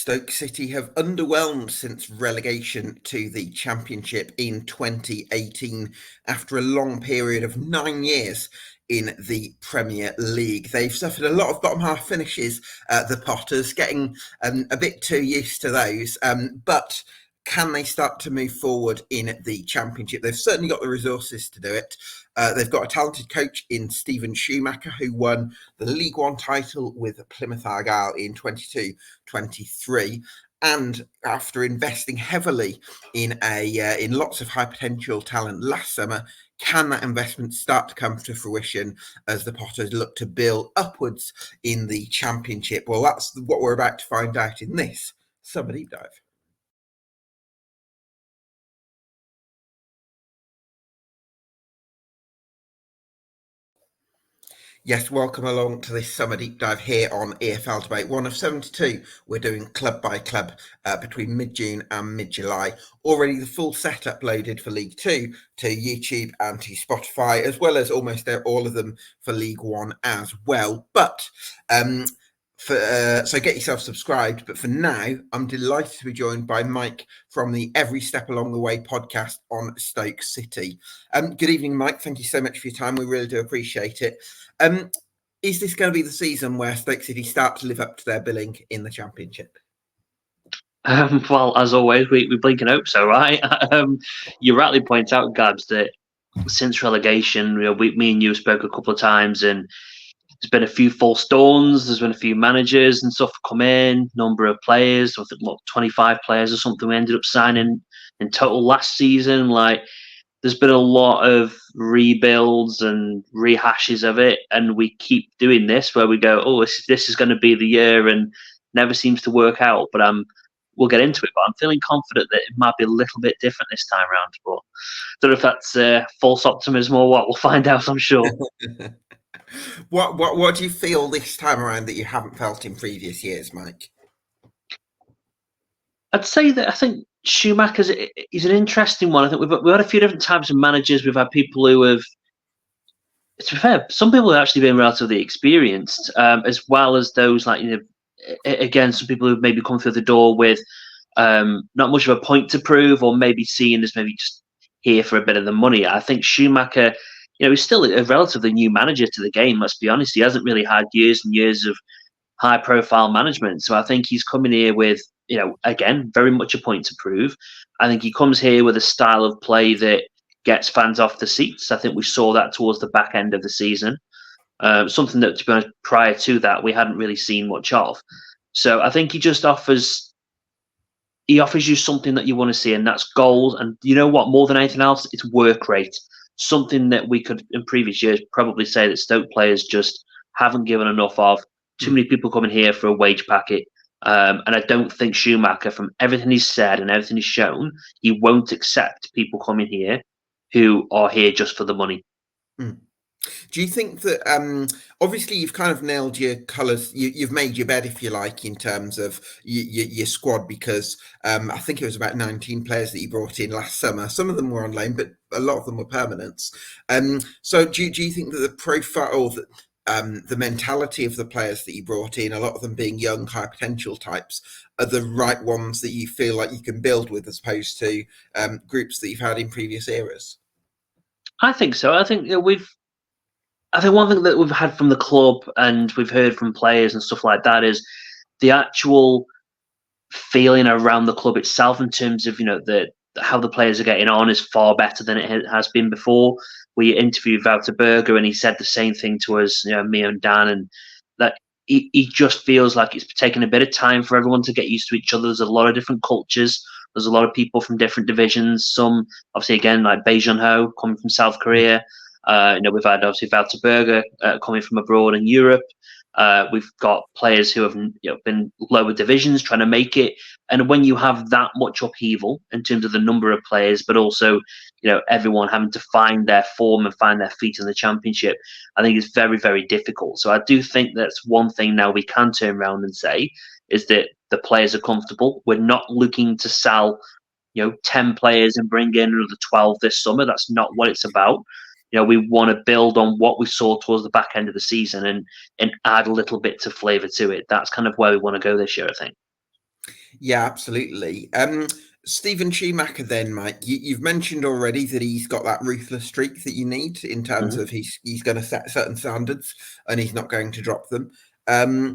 Stoke City have underwhelmed since relegation to the Championship in 2018 after a long period of 9 years in the Premier League. They've suffered a lot of bottom half finishes, the Potters, getting a bit too used to those, but can they start to move forward in the Championship? They've certainly got the resources to do it. They've got a talented coach in Steven Schumacher, who won the League One title with Plymouth Argyle in 22-23. And after investing heavily in lots of high potential talent last summer, can that investment start to come to fruition as the Potters look to build upwards in the Championship? Well, that's what we're about to find out in this Summer Deep Dive. Yes, welcome along to this Summer Deep Dive here on EFL Debate, one of 72. We're doing club by club between mid-June and mid-July. Already the full set uploaded for League Two to YouTube and to Spotify, as well as almost all of them for League One as well. But so get yourself subscribed. But for now, I'm delighted to be joined by Mike from the Every Step Along the Way podcast on Stoke City. Good evening, Mike. Thank you so much for your time. We really do appreciate it. Is this going to be the season where Stoke City start to live up to their billing in the Championship? Well, as always, we blink and hope so, right? You rightly point out, Gabs, that since relegation, me and you spoke a couple of times, and there's been a few false dawns. There's been a few managers and stuff come in, number of players. I think 25 players or something we ended up signing in total last season. There's been a lot of rebuilds and rehashes of it, and we keep doing this where we go, oh, this is going to be the year, and never seems to work out. But we'll get into it. But I'm feeling confident that it might be a little bit different this time around. But I don't know if that's false optimism or what. We'll find out, I'm sure. What do you feel this time around that you haven't felt in previous years, Mike? I'd say that I think Schumacher is an interesting one. I think we've had a few different types of managers. We've had people who have, to be fair, some people have actually been relatively experienced, as well as those again, some people who've maybe come through the door with not much of a point to prove, or maybe seen as maybe just here for a bit of the money. I think Schumacher, he's still a relatively new manager to the game. Let's be honest, he hasn't really had years and years of high-profile management. So I think he's coming here with, again, very much a point to prove. I think he comes here with a style of play that gets fans off the seats. I think we saw that towards the back end of the season. Something that, to be honest, prior to that, we hadn't really seen much of. So I think he just offers you something that you want to see, and that's goals. And you know what? More than anything else, it's work rate. Something that we could, in previous years, probably say that Stoke players just haven't given enough of. Too many people coming here for a wage packet. And I don't think Schumacher, from everything he's said and everything he's shown, he won't accept people coming here who are here just for the money. Do you think that, obviously you've kind of nailed your colours, you've made your bed, if you like, in terms of your squad, because I think it was about 19 players that you brought in last summer. Some of them were on loan, but a lot of them were permanents. So do you think that the profile, the mentality of the players that you brought in, a lot of them being young, high potential types, are the right ones that you feel like you can build with, as opposed to groups that you've had in previous eras? I think so. I think one thing that we've had from the club and we've heard from players and stuff like that is the actual feeling around the club itself, in terms of how the players are getting on, is far better than it has been before. We interviewed Wouter Berger, and he said the same thing to us, me and Dan, and that he just feels like it's taken a bit of time for everyone to get used to each other. There's a lot of different cultures. There's a lot of people from different divisions. Some, obviously, again, like Bae Jun-ho, coming from South Korea. We've had, obviously, Wouter Berger coming from abroad in Europe. We've got players who have been lower divisions trying to make it. And when you have that much upheaval in terms of the number of players, but also everyone having to find their form and find their feet in the Championship, I think it's very, very difficult. So I do think that's one thing now we can turn around and say, is that the players are comfortable. We're not looking to sell 10 players and bring in another 12 this summer. That's not what it's about. We want to build on what we saw towards the back end of the season and add a little bit to flavour to it. That's kind of where we want to go this year, I think. Yeah, absolutely. Stephen Schumacher, then, Mike, you've mentioned already that he's got that ruthless streak that you need in terms Mhm. of he's going to set certain standards and he's not going to drop them. Um,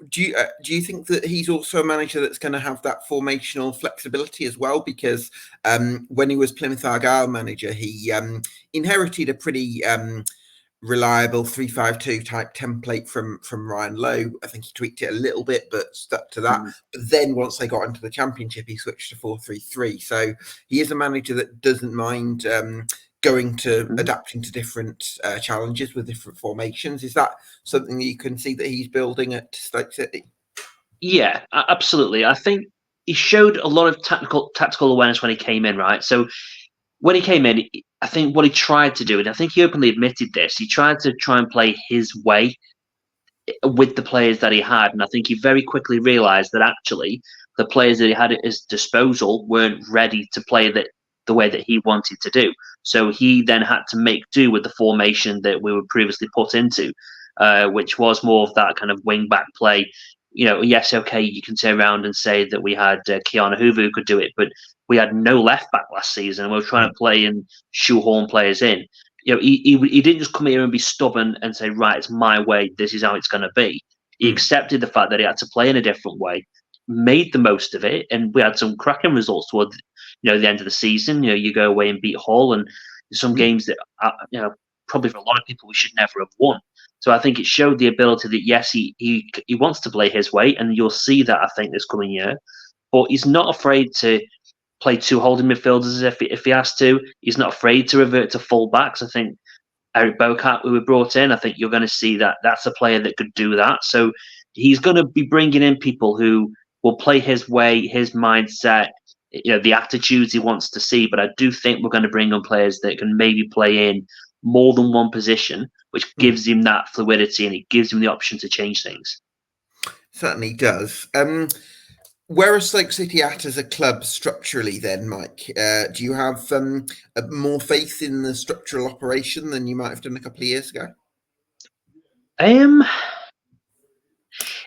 do you think that he's also a manager that's going to have that formational flexibility as well? Because when he was Plymouth Argyle manager, he inherited a pretty reliable 3-5-2 type template from Ryan Lowe. I think he tweaked it a little bit, but stuck to that. Mhm. But then once they got into the Championship, he switched to 4-3-3. So he is a manager that doesn't mind going to Mhm. adapting to different challenges with different formations. Is that something that you can see that he's building at Stoke City? Yeah, absolutely. I think he showed a lot of tactical awareness when he came in, right? So when he came in, I think what he tried to do, and I think he openly admitted this, he tried to try and play his way with the players that he had. And I think he very quickly realised that actually the players that he had at his disposal weren't ready to play the way that he wanted to do. So he then had to make do with the formation that we were previously put into, which was more of that kind of wing back play. You know, yes, okay, you can turn around and say that we had Keanu Hoover who could do it, but we had no left back last season, and we were trying to play and shoehorn players in. You know, he didn't just come here and be stubborn and say, right, it's my way, this is how it's going to be. He Mm. accepted the fact that he had to play in a different way, made the most of it, and we had some cracking results towards the end of the season. You know, you go away and beat Hull, and some Mm. games that probably for a lot of people we should never have won. So I think it showed the ability that yes, he wants to play his way, and you'll see that I think this coming year. But he's not afraid to play two holding midfielders if he has to. He's not afraid to revert to fullbacks. I think Eric Bocat, who we brought in, I think you're going to see that that's a player that could do that. So he's going to be bringing in people who will play his way, his mindset, the attitudes he wants to see. But I do think we're going to bring on players that can maybe play in more than one position, which Mm. gives him that fluidity and it gives him the option to change things. Certainly does. Where are Stoke City at as a club structurally then, Mike? Do you have more faith in the structural operation than you might have done a couple of years ago? Um,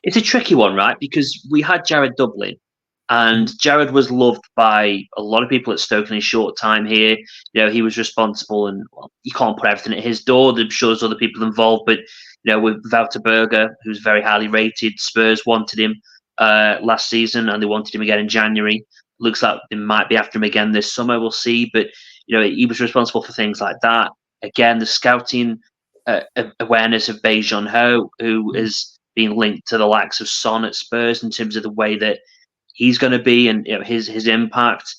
It's a tricky one, right? Because we had Jared Dublin, and Mhm. Jared was loved by a lot of people at Stoke in his short time here. You know, he was responsible, and well, you can't put everything at his door. I'm sure there's other people involved, but with Wouter Berger, who's very highly rated, Spurs wanted him last season, and they wanted him again in January. Looks like they might be after him again this summer. We'll see, but he was responsible for things like that. Again, the scouting awareness of Bejon Ho, who Mhm. is being linked to the likes of Son at Spurs in terms of the way that he's going to be and his impact.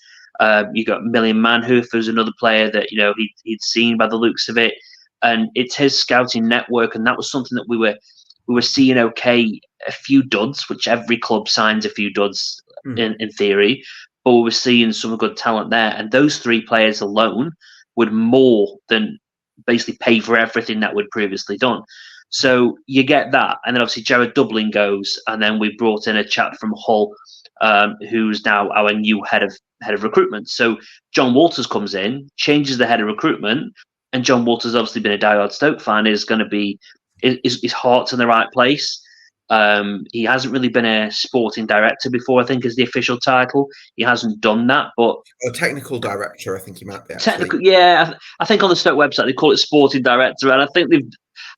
You got Million Manhoof as another player that he'd seen by the looks of it, and it's his scouting network, and that was something that we were seeing. Okay, a few duds, which every club signs a few duds Mm. in theory, but we were seeing some good talent there, and those three players alone would more than basically pay for everything that we'd previously done. So you get that, and then obviously Jared Dublin goes, and then we brought in a chap from Hull, who's now our new head of recruitment. So John Walters comes in, changes the head of recruitment, and John Walters, obviously been a diehard Stoke fan, is going to be his heart's in the right place. He hasn't really been a sporting director before, I think, is the official title. He hasn't done that, but A technical director, I think you might be actually. technical, yeah. I think on the Stoke website they call it sporting director, and I think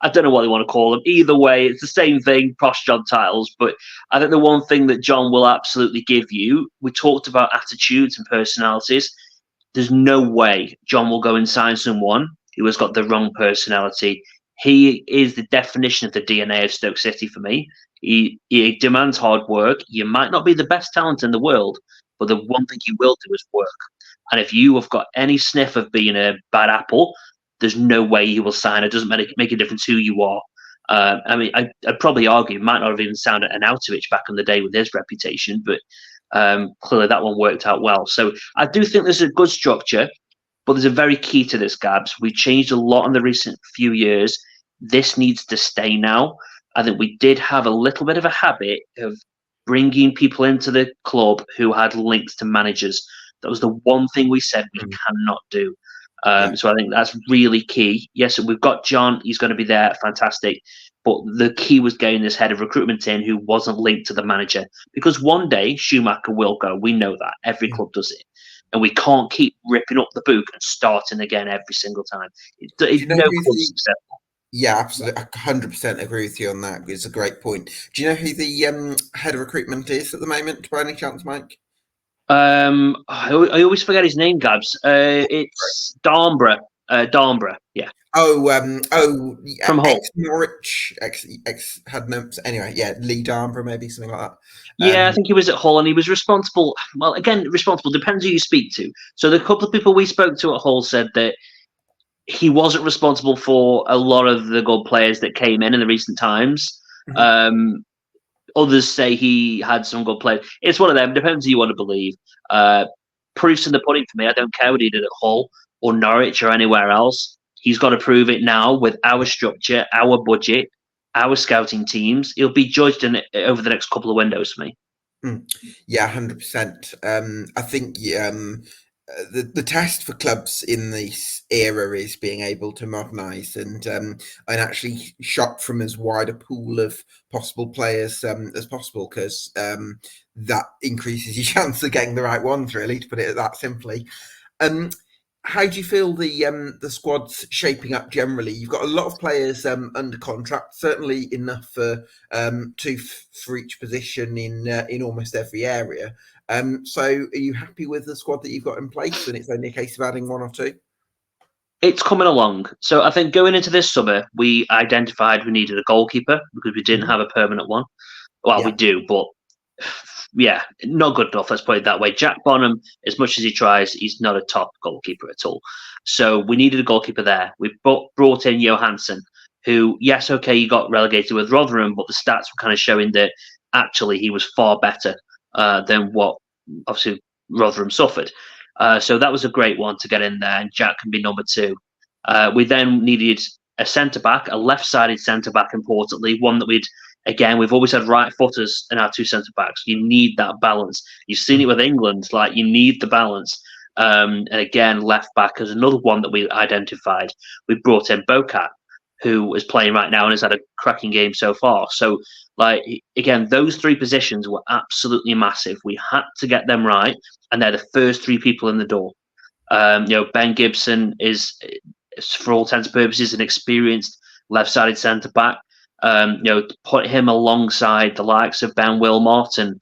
I don't know what they want to call them. Either way, it's the same thing, posh job titles. But I think the one thing that John will absolutely give you, we talked about attitudes and personalities. There's no way John will go and sign someone who has got the wrong personality. He is the definition of the DNA of Stoke City for me. He demands hard work. You might not be the best talent in the world, but the one thing you will do is work. And if you have got any sniff of being a bad apple, there's no way you will sign. It doesn't make a difference who you are. I mean, I'd probably argue it might not have even sounded an Arnautovic back in the day with his reputation, but clearly that one worked out well. So I do think there's a good structure, but there's a very key to this, Gabs. We've changed a lot in the recent few years. This needs to stay now. I think we did have a little bit of a habit of bringing people into the club who had links to managers. That was the one thing we said we Mm. cannot do. So I think that's really key. Yes, we've got John. He's going to be there. Fantastic. But the key was getting this head of recruitment in who wasn't linked to the manager. Because one day Schumacher will go. We know that. Every club does it. And we can't keep ripping up the book and starting again every single time. Do you know No who's club's the? successful. Yeah, absolutely. I 100% agree with you on that. It's a great point. Do you know who the head of recruitment is at the moment, by any chance, Mike? I always forget his name, Gabs. It's Darnborough. Darnborough, yeah. Yeah, From Hull. ex-Norwich, ex had no. Anyway, yeah, Lee Darnborough, maybe something like that. Yeah, I think he was at Hull and he was responsible. Well, again, responsible depends who you speak to. So the couple of people we spoke to at Hull said that he wasn't responsible for a lot of the good players that came in the recent times. Others say he had some good players. It's one of them. Depends who you want to believe. Proof's in the pudding for me. I don't care what he did at Hull or Norwich or anywhere else. He's got to prove it now with our structure, our budget, our scouting teams. He'll be judged in it over the next couple of windows for me. Yeah, 100%. I think the test for clubs in this era is being able to modernise and actually shop from as wide a pool of possible players as possible, because that increases your chance of getting the right ones, really, to put it that simply. How do you feel the squad's shaping up generally? You've got a lot of players under contract, certainly enough for two for each position in almost every area. So are you happy with the squad that you've got in place, and it's only a case of adding one or two? It's coming along. So I think going into this summer, we identified we needed a goalkeeper because we didn't have a permanent one. Well, we do, but yeah, not good enough. Let's put it that way. Jack Bonham, as much as he tries, he's not a top goalkeeper at all. So we needed a goalkeeper there. We brought in Johansson, who, yes, okay, he got relegated with Rotherham, but the stats were kind of showing that actually he was far better than what obviously Rotherham suffered. So that was a great one to get in there, and Jack can be number two. We then needed a centre-back, a left-sided centre-back, importantly, one that we've always had right footers in our two centre backs. You need that balance. You've seen it with England. Like, you need the balance. And again, left back is another one that we identified. We brought in Bocat, who is playing right now and has had a cracking game so far. So, like, again, those three positions were absolutely massive. We had to get them right, and they're the first three people in the door. Ben Gibson is, for all intents and purposes, an experienced left-sided centre back. Put him alongside the likes of Ben Wilmot and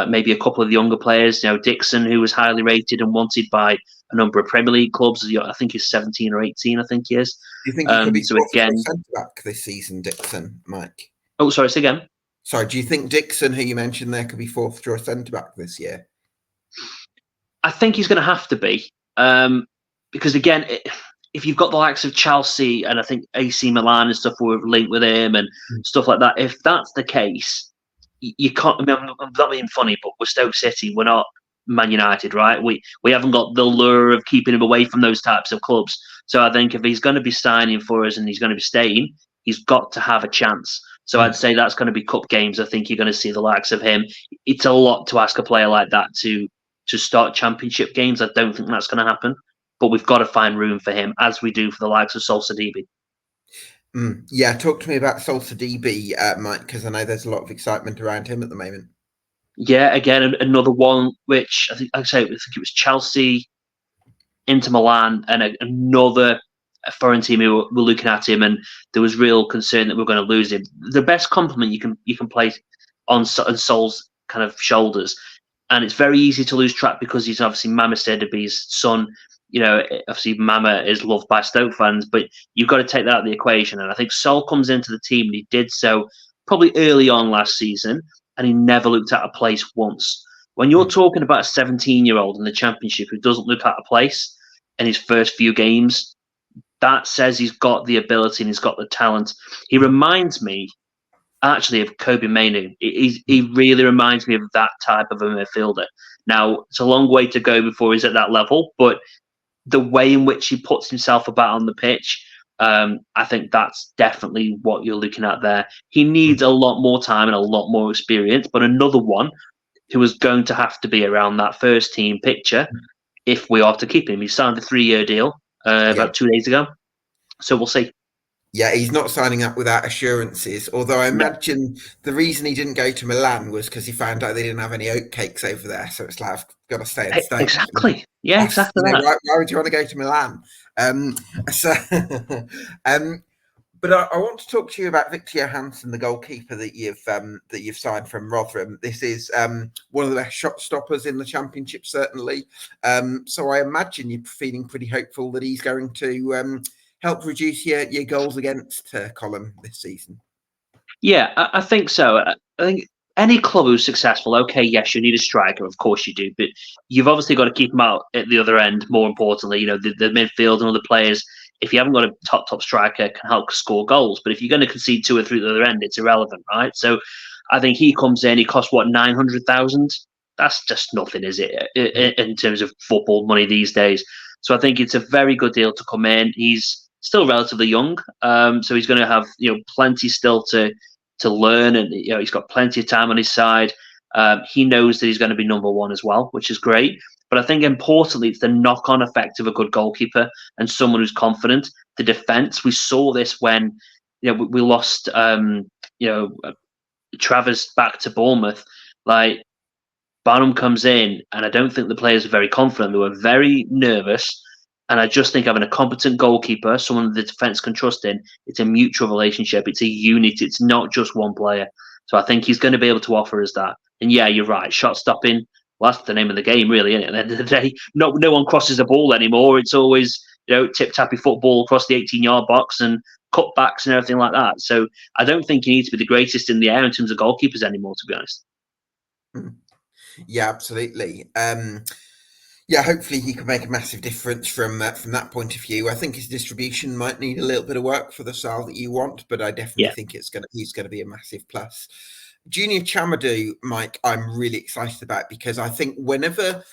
maybe a couple of the younger players. Dixon, who was highly rated and wanted by a number of Premier League clubs. I think he's 17 or 18. I think he is. Do you think he could be fourth centre back this season, Dixon, Mike? Oh, sorry, say again. Sorry, do you think Dixon, who you mentioned there, could be fourth choice centre back this year? I think he's going to have to be, because again, if you've got the likes of Chelsea and I think AC Milan and stuff were linked with him and stuff like that, if that's the case, you can't. I mean, I'm not being funny, but we're Stoke City. We're not Man United, right? We haven't got the lure of keeping him away from those types of clubs. So I think if he's going to be signing for us and he's going to be staying, he's got to have a chance. So I'd say that's going to be cup games. I think you're going to see the likes of him. It's a lot to ask a player like that to start championship games. I don't think that's going to happen. But we've got to find room for him, as we do for the likes of Solskjaer. Yeah, talk to me about Solskjaer, Mike, because I know there's a lot of excitement around him at the moment. Yeah, again, another one which I think it was Chelsea, Inter Milan, and another foreign team who were looking at him, and there was real concern that we were going to lose him. The best compliment you can place on Sol's kind of shoulders, and it's very easy to lose track because he's obviously Mama Sedabi's son. Obviously Mama is loved by Stoke fans, but you've got to take that out of the equation. And I think Sol comes into the team, and he did so probably early on last season, and he never looked at a place once. When you're talking about a 17-year-old in the Championship who doesn't look at a place in his first few games, that says he's got the ability and he's got the talent. He reminds me, actually, of Kobe Mainoo. He really reminds me of that type of a midfielder. Now, it's a long way to go before he's at that level, but the way in which he puts himself about on the pitch, I think that's definitely what you're looking at there. He needs a lot more time and a lot more experience, but another one who is going to have to be around that first team picture if we are to keep him. He signed a 3-year deal. about 2 days ago. So we'll see. Yeah, he's not signing up without assurances. Although I No. imagine the reason he didn't go to Milan was because he found out they didn't have any oatcakes over there. So it's like, I've got to stay in Stoke. Exactly. Yeah, exactly that. Why would you want to go to Milan? So, but I want to talk to you about Victor Johansson, the goalkeeper that you've signed from Rotherham. This is one of the best shot stoppers in the Championship, certainly. So I imagine you're feeling pretty hopeful that he's going to help reduce your goals against column this season. Yeah, I think so. I think any club who's successful, okay, yes, you need a striker, of course you do, but you've obviously got to keep them out at the other end. More importantly, the midfield and other players. If you haven't got a top striker, can help score goals. But if you're going to concede 2 or 3 at the other end, it's irrelevant, right? So I think he comes in. He costs what, 900,000? That's just nothing, is it? In terms of football money these days. So I think it's a very good deal to come in. He's still relatively young, so he's going to have plenty still to learn, and he's got plenty of time on his side. He knows that he's going to be number one as well, which is great. But I think importantly, it's the knock-on effect of a good goalkeeper and someone who's confident. The defense, we saw this when we lost Travers back to Bournemouth. Like, Barnum comes in, and I don't think the players are very confident. They were very nervous. And I just think having a competent goalkeeper, someone the defence can trust in, it's a mutual relationship. It's a unit. It's not just one player. So I think he's going to be able to offer us that. And yeah, you're right. Shot stopping, well, that's the name of the game, really, isn't it? At the end of the day, no one crosses the ball anymore. It's always tip-tappy football across the 18-yard box and cutbacks and everything like that. So I don't think you need to be the greatest in the air in terms of goalkeepers anymore, to be honest. Yeah, absolutely. Yeah, hopefully he can make a massive difference from that point of view. I think his distribution might need a little bit of work for the style that you want, but I definitely think he's going to be a massive plus. Junior Chamadou, Mike, I'm really excited about, because I think whenever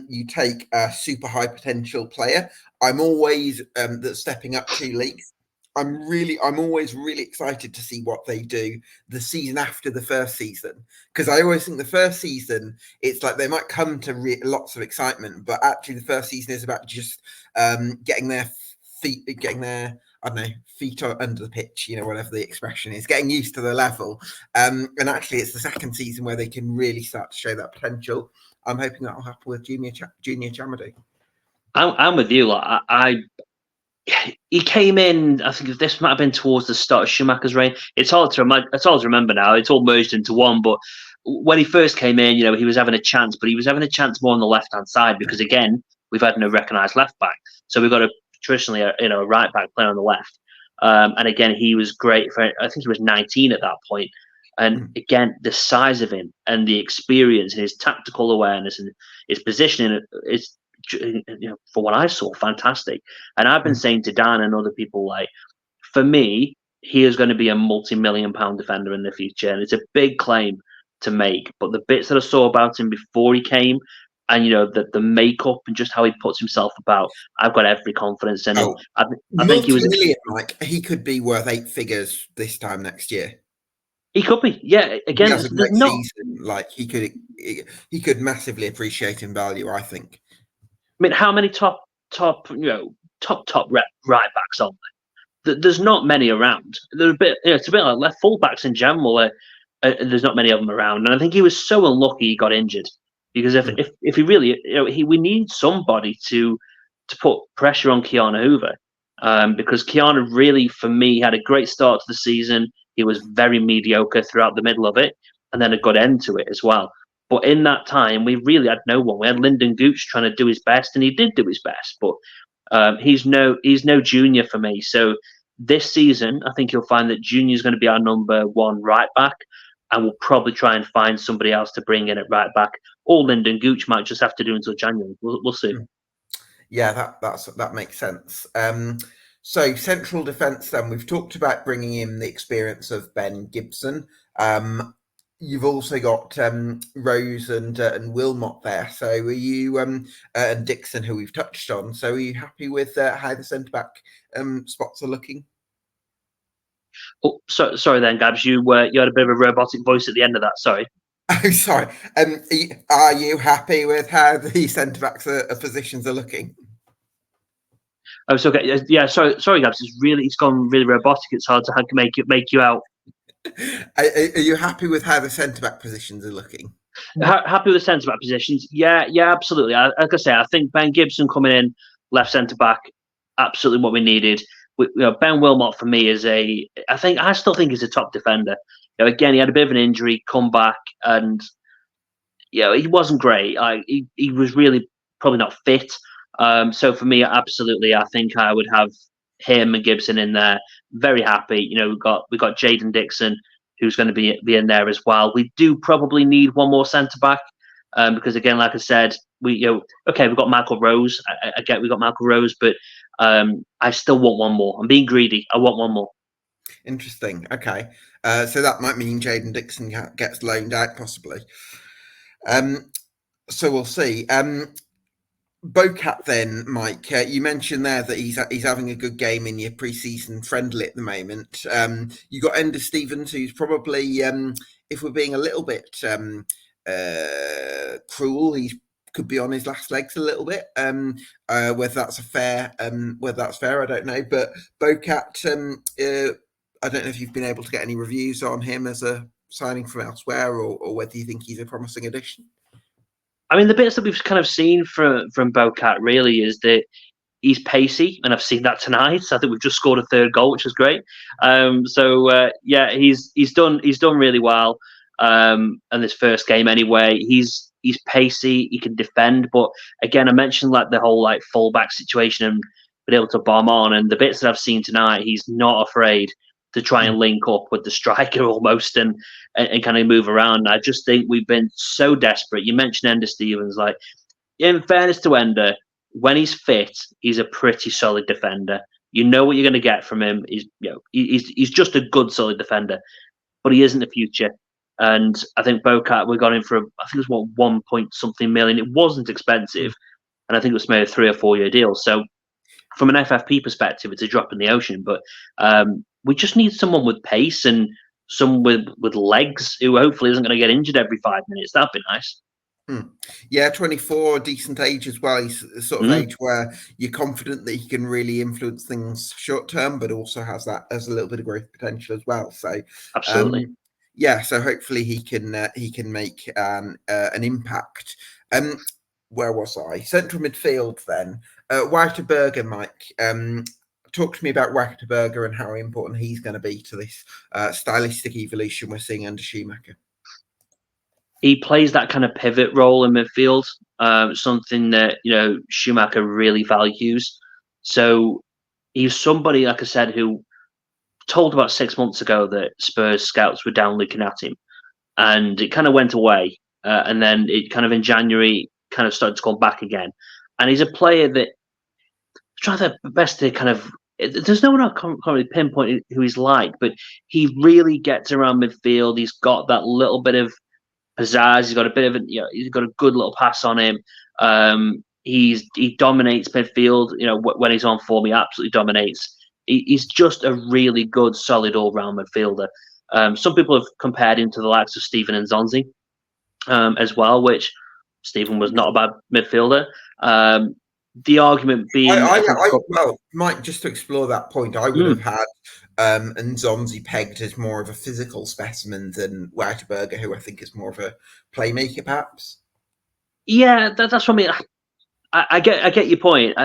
you take a super high potential player, I'm always that's stepping up 2 leagues. I'm always really excited to see what they do the season after the first season, because I always think the first season, it's like they might come to lots of excitement, but actually the first season is about just getting their feet under the pitch, whatever the expression is, getting used to the level. And actually it's the second season where they can really start to show that potential. I'm hoping that'll happen with Junior Chamadou. I'm with you. He came in, I think this might have been towards the start of Schumacher's reign. It's hard to remember now. It's all merged into one. But when he first came in, he was having a chance, but he was having a chance more on the left-hand side, because, again, we've had no recognised left-back. So we've got traditionally a right-back player on the left. And, again, he was great. I think he was 19 at that point. And, again, the size of him and the experience and his tactical awareness and his positioning is, for what I saw, fantastic. And I've been saying to Dan and other people, like, for me, he is going to be a multi-million-pound defender in the future, and it's a big claim to make. But the bits that I saw about him before he came, and the makeup and just how he puts himself about, I've got every confidence in him. I think he was multi-million. Like, he could be worth 8 figures this time next year. He could be, yeah. Again, there's not season. Like, he could massively appreciate in value, I think. I mean, how many top right backs are there? There's not many around. They're a bit, it's a bit like left fullbacks in general. There's not many of them around, and I think he was so unlucky he got injured, because if he really, we need somebody to put pressure on Keanu Hoover, because Keanu really, for me, had a great start to the season. He was very mediocre throughout the middle of it, and then a good end to it as well. But in that time, we really had no one. We had Lyndon Gooch trying to do his best, and he did do his best. But he's no junior for me. So this season, I think you'll find that Junior is going to be our number one right back, and we'll probably try and find somebody else to bring in at right back. Or Lyndon Gooch might just have to do until January. We'll see. Yeah, that makes sense. So central defence, then, we've talked about bringing in the experience of Ben Gibson. You've also got Rose and Wilmot there. So are you and Dixon, who we've touched on. So are you happy with how the centre back spots are looking? Oh, sorry then, Gabs. You had a bit of a robotic voice at the end of that. Sorry. Oh, sorry. Are you happy with how the centre backs positions are looking? Oh, so okay. Yeah, sorry, Gabs. It's gone really robotic. It's hard to make you out. Are you happy with how the centre back positions are looking? Happy with the centre back positions? Yeah, absolutely. Like I say, I think Ben Gibson coming in left centre back, absolutely what we needed. Ben Wilmot for me is I still think he's a top defender. Again, he had a bit of an injury, come back, and he wasn't great. He was really probably not fit. So for me, absolutely, I think I would have him and Gibson in there. Very happy. We got Jaden Dixon, who's going to be in there as well. We do probably need one more centre back because again, like I said, we've got Michael Rose. I get we got Michael Rose, but I still want one more. I'm being greedy. I want one more. Interesting. Okay, so that might mean Jaden Dixon gets loaned out possibly. So we'll see. Bocat then, Mike, you mentioned there that he's having a good game in your pre-season friendly at the moment. You got Ender Stevens, who's probably, if we're being a little bit cruel, he could be on his last legs a little bit. Whether that's fair, I don't know. But Bocat, I don't know if you've been able to get any reviews on him as a signing from elsewhere, or whether you think he's a promising addition. I mean, the bits that we've kind of seen from Bocat really is that he's pacey, and I've seen that tonight. I think we've just scored a third goal, which is great. He's done really well. In this first game, anyway, he's pacey. He can defend, but again, I mentioned like the whole like fullback situation and being able to bomb on. And the bits that I've seen tonight, he's not afraid to try and link up with the striker almost and kind of move around. I just think we've been so desperate. You mentioned Ender Stevens. Like, in fairness to Ender, when he's fit, he's a pretty solid defender. You know what you're going to get from him. He's just a good, solid defender, but he isn't the future. And I think Bocat, we got him for I think it was 1 point something million. It wasn't expensive, and I think it was maybe a 3 or 4 year deal. So from an FFP perspective, it's a drop in the ocean. But we just need someone with pace and someone with legs who hopefully isn't going to get injured every 5 minutes. That'd be nice. Yeah, 24, decent age as well. He's the sort of age where you're confident that he can really influence things short term, but also has a little bit of growth potential as well. So absolutely, so hopefully he can make an impact. Where was I? Central midfield then. Weiterberger, Mike. Talk to me about Weiterberger and how important he's going to be to this stylistic evolution we're seeing under Schumacher. He plays that kind of pivot role in midfield, something that Schumacher really values. So he's somebody, like I said, who told about 6 months ago that Spurs scouts were down looking at him, and it kind of went away, and then it kind of in January kind of started to come back again. And he's a player that try their best to kind of. There's no one I can't really pinpoint who he's like, but he really gets around midfield. He's got that little bit of pizzazz. He's got a bit of he's got a good little pass on him. He dominates midfield. When he's on form, he absolutely dominates. He's just a really good, solid all-round midfielder. Some people have compared him to the likes of Steven Nzonzi as well, which Steven was not a bad midfielder. The argument being, well, Mike, just to explore that point, I would have had Nzonzi pegged as more of a physical specimen than Weiterberger, who I think is more of a playmaker, perhaps. Yeah, that's what I mean. I get your point.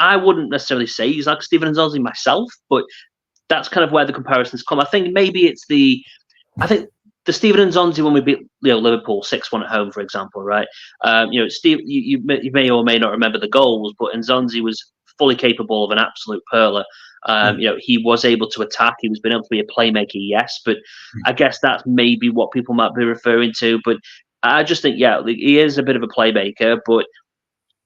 I wouldn't necessarily say he's like Steven Nzonzi myself, but that's kind of where the comparisons come. I think maybe it's the Steven Nzonzi when we beat Liverpool 6-1 at home, for example, right? Steve, you may or may not remember the goals, but Nzonzi was fully capable of an absolute perler. He was able to attack. He was been able to be a playmaker, yes, but I guess that's maybe what people might be referring to. But I just think, he is a bit of a playmaker, but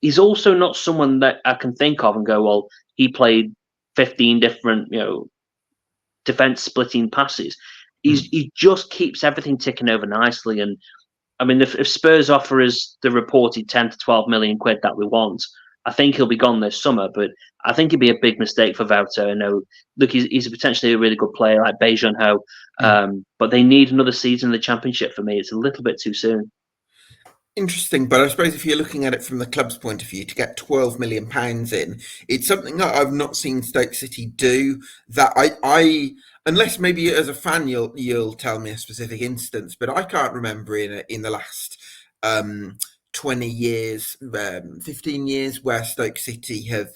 he's also not someone that I can think of and go, well, he played 15 different, defense splitting passes. He just keeps everything ticking over nicely. And I mean, if Spurs offer us the reported 10 to 12 million quid that we want, I think he'll be gone this summer. But I think it'd be a big mistake for Wouter. Look, he's potentially a really good player like Beijing Ho, but they need another season in the Championship for me. It's a little bit too soon. Interesting, but I suppose if you're looking at it from the club's point of view, to get £12 million in, it's something that I've not seen Stoke City do. That I unless maybe as a fan you'll tell me a specific instance, but I can't remember in the last um, 20 years, 15 years, where Stoke City have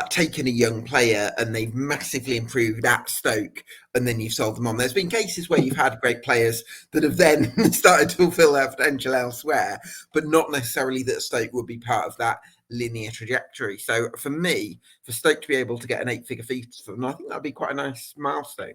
taken a young player and they've massively improved at Stoke, and then you've sold them on. There's been cases where you've had great players that have then started to fulfil their potential elsewhere, but not necessarily that Stoke would be part of that linear trajectory. So for me, for Stoke to be able to get an 8-figure fee for them, I think that'd be quite a nice milestone.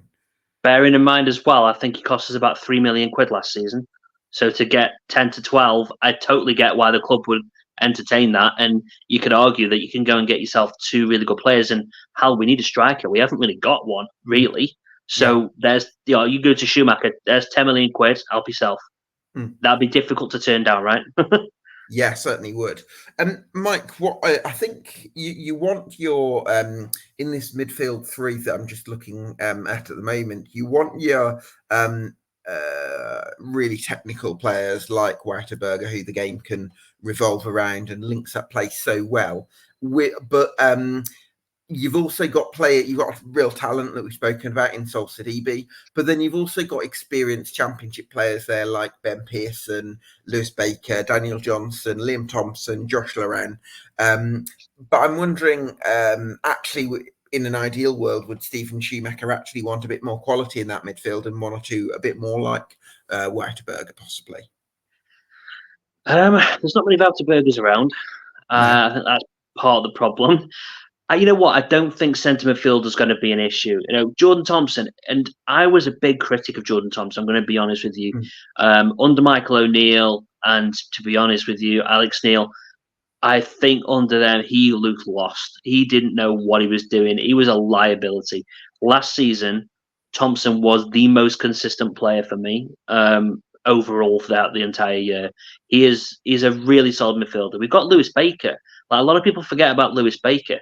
Bearing in mind as well, I think he cost us about £3 million last season. So to get 10 to 12, I totally get why the club would entertain that. And you could argue that you can go and get yourself two really good players. And hell, we need a striker. We haven't really got one, really. Yeah. So there's, you go to Schumacher, there's 10 million quid, help yourself. That'd be difficult to turn down, right? Yeah, certainly would. Mike, what I think you want your in this midfield three that I'm just looking at the moment, you want your really technical players like Wouterberger, who the game can revolve around and links up play so well. But you've also got you've got real talent that we've spoken about in Sol Sidibe, but then you've also got experienced championship players there like Ben Pearson, Lewis Baker, Daniel Johnson, Liam Thompson, Josh Loren. But I'm wondering, actually, in an ideal world, would Stephen Schumacher actually want a bit more quality in that midfield and one or two a bit more like Wouterberger, possibly? There's not many Wouterbergers around. No. I think that's part of the problem. You know what? I don't think centre midfield is going to be an issue. Jordan Thompson, and I was a big critic of Jordan Thompson. I'm going to be honest with you. Under Michael O'Neill, and to be honest with you, Alex Neil, I think under them he looked lost. He didn't know what he was doing. He was a liability. Last season, Thompson was the most consistent player for me overall throughout the entire year. He's a really solid midfielder. We've got Lewis Baker. Like, a lot of people forget about Lewis Baker.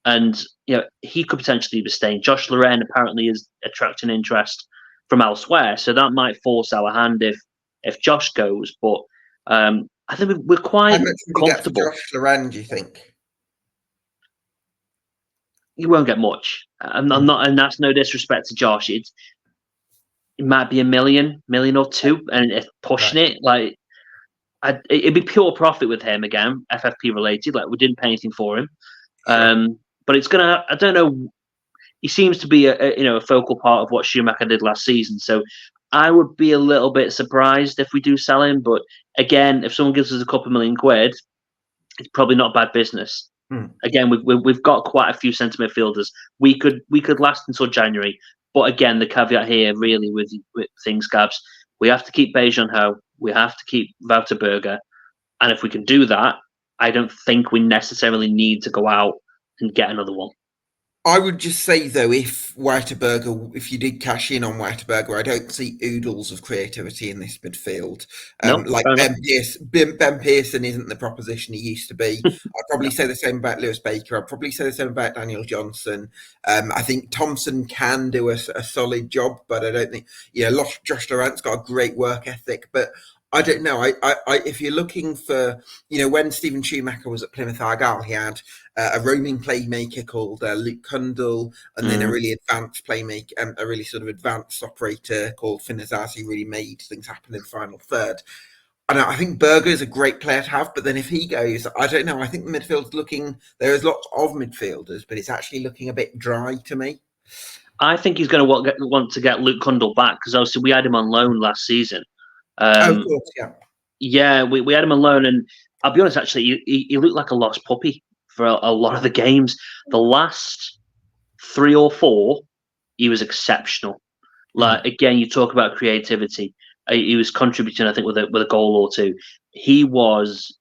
And he could potentially be staying. Josh Loren apparently is attracting interest from elsewhere, so that might force our hand if Josh goes. But I think we're quite How much would you get for comfortable. Josh Loren, do you think? You won't get much. I'm not, and that's no disrespect to Josh. It might be a million or two, and if pushing it, like it'd be pure profit with him again, FFP related. Like, we didn't pay anything for him. Sure. But it's gonna. I don't know. He seems to be a focal part of what Schumacher did last season. So I would be a little bit surprised if we do sell him. But again, if someone gives us a couple million quid, it's probably not bad business. Again, we've got quite a few centre midfielders. We could last until January. But again, the caveat here really with things, Gabs, we have to keep Beijing-Ho, we have to keep Wouterberger, and if we can do that, I don't think we necessarily need to go out and get another one. I would just say though, if you did cash in on Wouterberger, I don't see oodles of creativity in this midfield. No, Like Ben Pearson isn't the proposition he used to be. I'd probably say the same about Lewis Baker. I'd probably say the same about Daniel Johnson. I think Thompson can do a solid job, but I don't think Josh Laurent's got a great work ethic, but I don't know. If you're looking for, when Stephen Schumacher was at Plymouth Argyle, he had a roaming playmaker called Luke Cundle, and then a really advanced playmaker, a really sort of advanced operator called Finn Azaz, who really made things happen in the final third. And I think Berger is a great player to have, but then if he goes, I don't know. I think the midfield's there is lots of midfielders, but it's actually looking a bit dry to me. I think he's going to want to get Luke Cundle back, because obviously we had him on loan last season. Of course, yeah. Yeah, we had him on loan, and I'll be honest, actually, he looked like a lost puppy for a lot of the games. The last 3 or 4, he was exceptional. Like, again, you talk about creativity. He was contributing, I think, with a goal or two. He was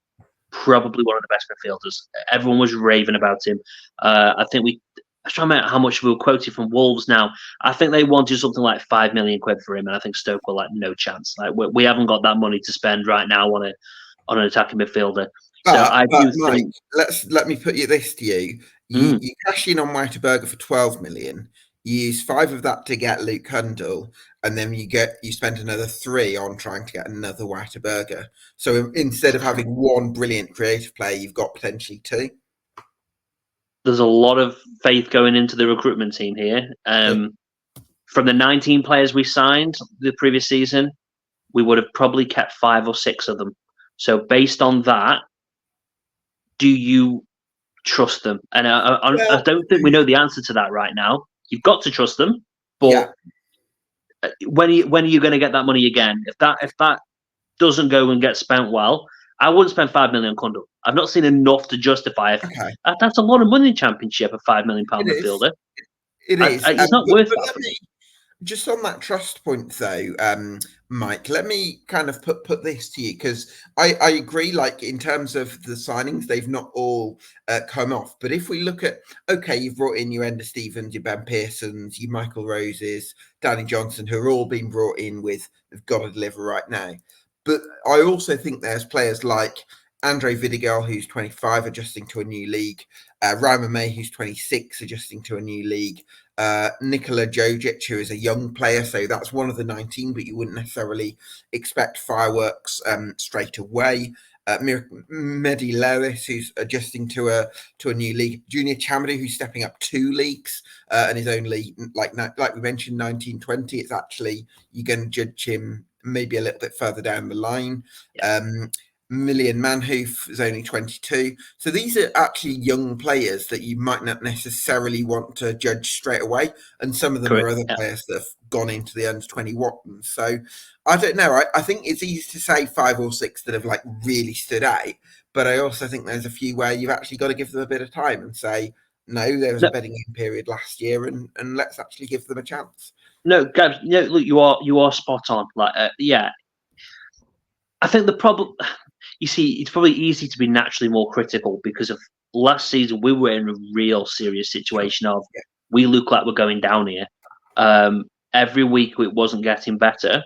probably one of the best midfielders. Everyone was raving about him. I think I was trying to remember how much we were quoted from Wolves now. I think they wanted something like 5 million quid for him, and I think Stoke were like, no chance. Like, we haven't got that money to spend right now on an attacking midfielder. Mike, let me put this to you. You cash in on Wouterberger for 12 million. You use 5 of that to get Luke Cundle, and then you spend another 3 on trying to get another Whataburger. So instead of having one brilliant creative player, you've got potentially 2. There's a lot of faith going into the recruitment team here. From the 19 players we signed the previous season, we would have probably kept 5 or 6 of them. So based on that, do you trust them? And I don't think we know the answer to that right now. You've got to trust them, but when are you going to get that money again? If that doesn't go and get spent well, I wouldn't spend 5 million on Kundal. I've not seen enough to justify it. Okay. That's a lot of money in Championship, a £5 million It is. midfielder. It is. It's not worth that. Just on that trust point, though, Mike, let me kind of put this to you, because I agree. Like, in terms of the signings, they've not all come off. But if we look at, okay, you've brought in your Ender Stevens, your Ben Pearsons, your Michael Roses, Danny Johnson, who are all being brought in with, they've got to deliver right now. But I also think there's players like Andre Vidigal, who's 25, adjusting to a new league. Ryman May, who's 26, adjusting to a new league. Nikola Jojic, who is a young player, so that's one of the 19, but you wouldn't necessarily expect fireworks straight away. Mehdi Lewis, who's adjusting to a new league. Junior Chamadu, who's stepping up 2 leagues and is only, like we mentioned, 19-20. It's actually, you're going to judge him maybe a little bit further down the line. Million Manhoof is only 22. So these are actually young players that you might not necessarily want to judge straight away. And some of them are other players that have gone into the under 21. So I don't know. I think it's easy to say 5 or 6 that have like really stood out. But I also think there's a few where you've actually got to give them a bit of time and say, no, there was a bedding in period last year, and let's actually give them a chance. No, Gabs, look, you are spot on. Like, I think the problem, you see, it's probably easy to be naturally more critical because of last season. We were in a real serious situation of we look like we're going down here. Every week it wasn't getting better,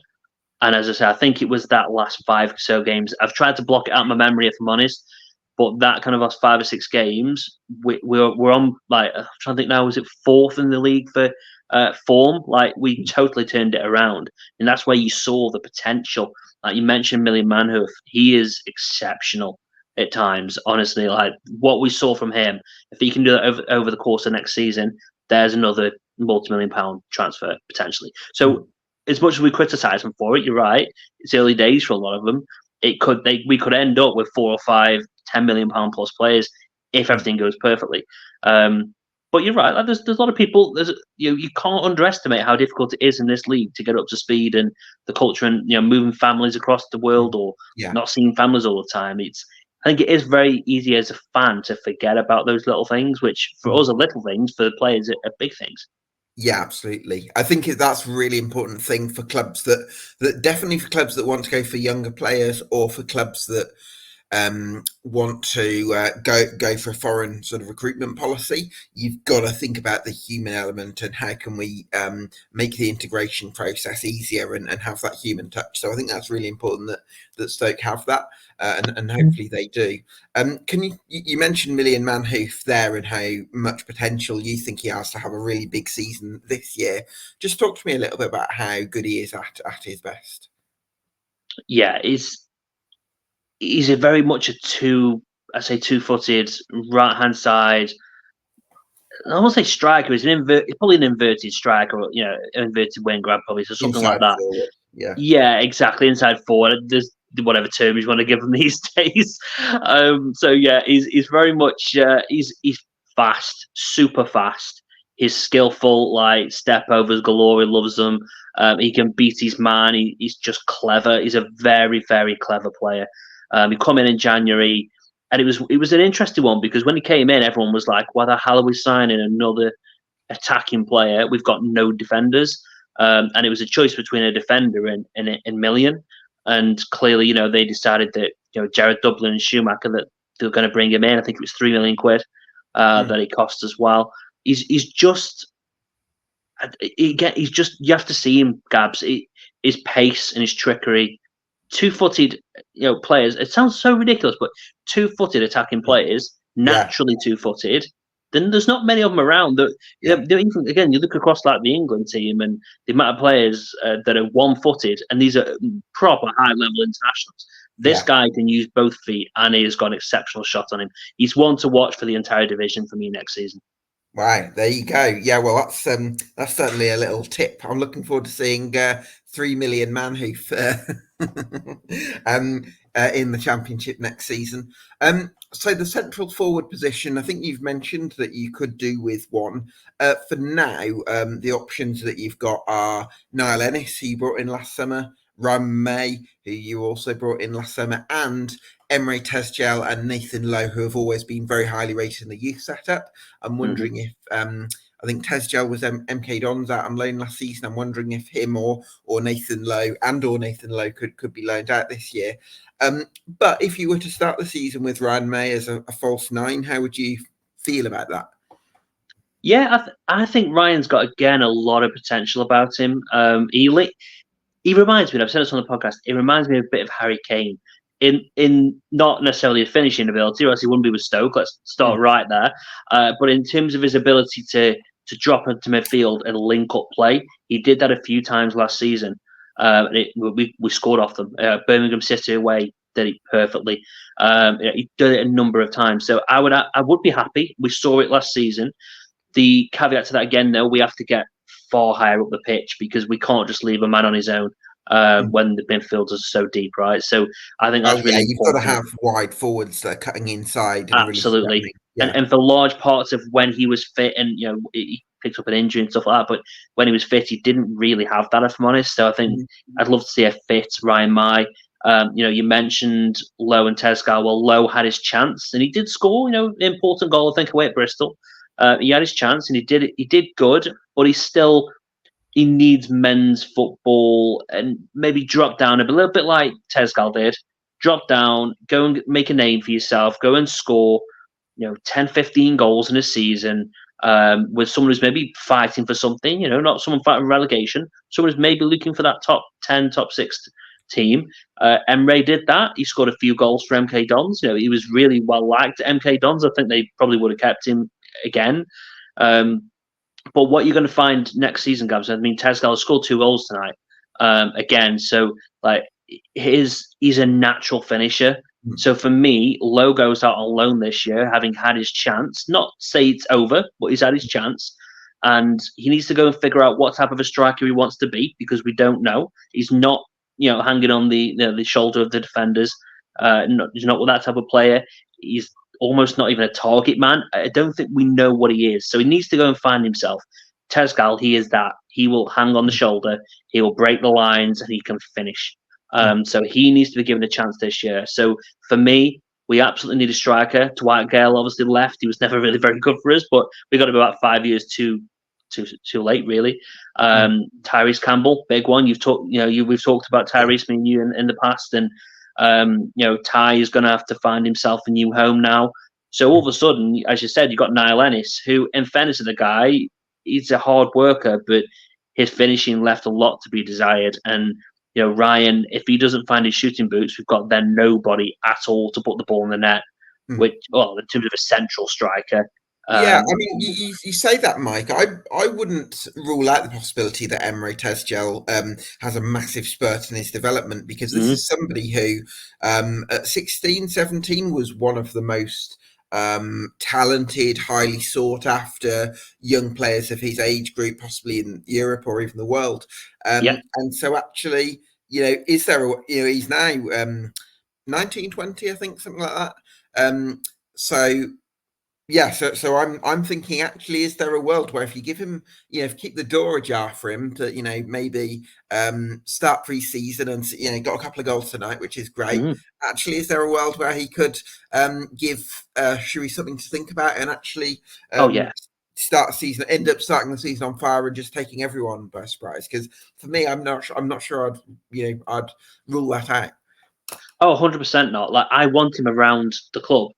and as I say, I think it was that last 5 or so games. I've tried to block it out of my memory, if I'm honest, but that kind of last 5 or 6 games, we're on, like, I'm trying to think now, was it 4th in the league for form? Like, we totally turned it around, and that's where you saw the potential. Like you mentioned, Million Manhoof, he is exceptional at times. Honestly, like what we saw from him, if he can do that over the course of next season, there's another multi-million-pound transfer potentially. So, as much as we criticise them for it, you're right. It's early days for a lot of them. We could end up with 4 or 5 £10 million plus players if everything goes perfectly. But you're right. Like there's a lot of people. You can't underestimate how difficult it is in this league to get up to speed and the culture, and moving families across the world or not seeing families all the time. I think it is very easy as a fan to forget about those little things, which for us are little things, for the players are big things. Yeah, absolutely. I think that's a really important thing for clubs that definitely for clubs that want to go for younger players, or for clubs that want to go for a foreign sort of recruitment policy. You've got to think about the human element and how can we make the integration process easier and have that human touch. So I think that's really important that Stoke have that, and hopefully they do. Can you mentioned Million Manhoof there and how much potential you think he has to have a really big season this year. Just talk to me a little bit about how good he is at his best. Yeah, he's a very much a two-footed, right-hand side. I won't say striker. He's probably an inverted striker, or inverted wing grab, probably, so something Inside like that. forward. Yeah, exactly. Inside forward. There's whatever term you want to give him these days. So yeah, he's very much he's fast, super fast. He's skillful, like step overs galore. He loves them. He can beat his man. He's just clever. He's a very, very clever player. He come in January, and it was an interesting one because when he came in, everyone was like, "Why the hell are we signing another attacking player? We've got no defenders." And it was a choice between a defender and Million. And clearly, they decided that Jared Dublin and Schumacher, that they were going to bring him in. I think it was £3 million that he cost as well. He's just you have to see him, Gabs. His pace and his trickery. Two-footed, players. It sounds so ridiculous, but two-footed attacking players, naturally two-footed, then there's not many of them around. That even, again, you look across like the England team and the amount of players that are one-footed, and these are proper high-level internationals. This guy can use both feet, and he has got an exceptional shot on him. He's one to watch for the entire division for me next season. Right, there you go. Yeah, well, that's certainly a little tip. I'm looking forward to seeing 3 million Manhoof in the Championship next season. So the central forward position, I think you've mentioned that you could do with one. For now, the options that you've got are Niall Ennis, who you brought in last summer, Ryan May, who you also brought in last summer, and Emre Tezgel and Nathan Lowe, who have always been very highly rated in the youth setup. I'm wondering if I think Tezgel was MK Dons out on loan last season. I'm wondering if him or Nathan Lowe could be loaned out this year. But if you were to start the season with Ryan May as a false nine, how would you feel about that? Yeah, I think Ryan's got, again, a lot of potential about him. He reminds me, and I've said this on the podcast, he reminds me a bit of Harry Kane in not necessarily a finishing ability, or else he wouldn't be with Stoke. Let's start right there. But in terms of his ability to drop into midfield and link up play, he did that a few times last season. We scored off them. Birmingham City away did it perfectly. He did it a number of times. So I would be happy. We saw it last season. The caveat to that, again, though, we have to get far higher up the pitch because we can't just leave a man on his own when the midfielders are so deep, right? So I think that's really you've got to important. have wide forwards that are cutting inside and Absolutely. really And for large parts of when he was fit, and he picked up an injury and stuff like that, but when he was fit, he didn't really have that, if I'm honest. So I think I'd love to see a fit Ryan Mai. You mentioned Lowe and Tezgel. Well, Lowe had his chance, and he did score. An important goal, I think, away at Bristol. He had his chance, and he did good, but he needs men's football and maybe drop down a little bit like Tezgel did. Drop down, go and make a name for yourself, go and score, 10, 15 goals in a season with someone who's maybe fighting for something, not someone fighting relegation, someone who's maybe looking for that top 10, top 6 team. Emre did that. He scored a few goals for MK Dons. He was really well liked at MK Dons. I think they probably would have kept him again. But what you're going to find next season, Gabs, I mean, Tezgel scored 2 goals tonight again. So, he's a natural finisher. So for me, Lowe goes out on loan this year, having had his chance. Not say it's over, but he's had his chance. And he needs to go and figure out what type of a striker he wants to be, because we don't know. He's not, hanging on the shoulder of the defenders. He's not that type of player. He's almost not even a target man. I don't think we know what he is. So he needs to go and find himself. Tezgel, he is that. He will hang on the shoulder. He will break the lines, and he can finish. So he needs to be given a chance this year. So for me, we absolutely need a striker. Dwight Gale obviously left. He was never really very good for us, but we got him about 5 years too late, really. Tyrese Campbell, big one. We've talked about Tyrese, me and you, in the past, and Ty is going to have to find himself a new home now. So all of a sudden, as you said, you've got Niall Ennis, who, in fairness to the guy, he's a hard worker, but his finishing left a lot to be desired. And Ryan, if he doesn't find his shooting boots, we've got then nobody at all to put the ball in the net. Which, in terms of a central striker. I mean, you say that, Mike. I wouldn't rule out the possibility that Emre Tezgel has a massive spurt in his development, because this is somebody who at 16, 17 was one of the most talented, highly sought after young players of his age group, possibly in Europe or even the world. And so actually, is there he's now 19, 20, I think, something like that. So I'm thinking, actually, is there a world where if you give him, keep the door ajar for him to, maybe start pre-season and, got a couple of goals tonight, which is great. Actually, is there a world where he could give Shuey something to think about and actually start the season, end up starting the season on fire and just taking everyone by surprise? Because for me, I'm not sure I'd rule that out. 100% not. I want him around the club.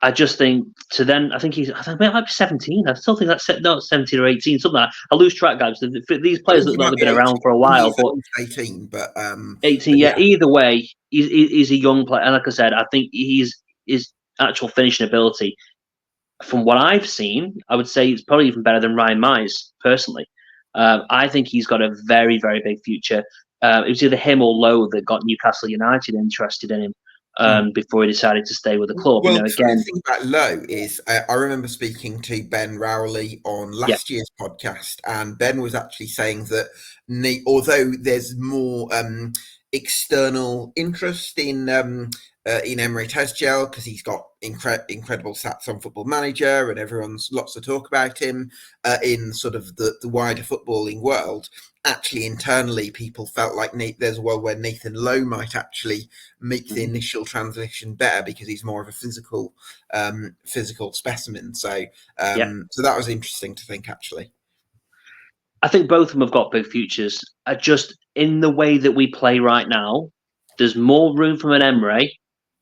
I just think I think he might be 17. I still think that's 17 or 18, something like that. I lose track, guys. These players look like they've been around for a while. But 18, but 18, yeah. Either way, he's a young player. And like I said, I think his actual finishing ability, from what I've seen, I would say it's probably even better than Ryan Myers, personally. I think he's got a very, very big future. It was either him or Lowe that got Newcastle United interested in him before he decided to stay with the club. Well, the Again, thing about Lowe is I remember speaking to Ben Rowley on yeah, last year's podcast, and Ben was actually saying that although there's more external interest in Emre Tezgel because he's got incredible stats on Football Manager and everyone's lots to talk about him in sort of the wider footballing world. Actually, internally, people felt like there's a world where Nathan Lowe might actually make the initial transition better because he's more of a physical specimen. So, yeah. so that was interesting to think, actually. I think both of them have got big futures. Just in the way that we play right now, there's more room from an Emre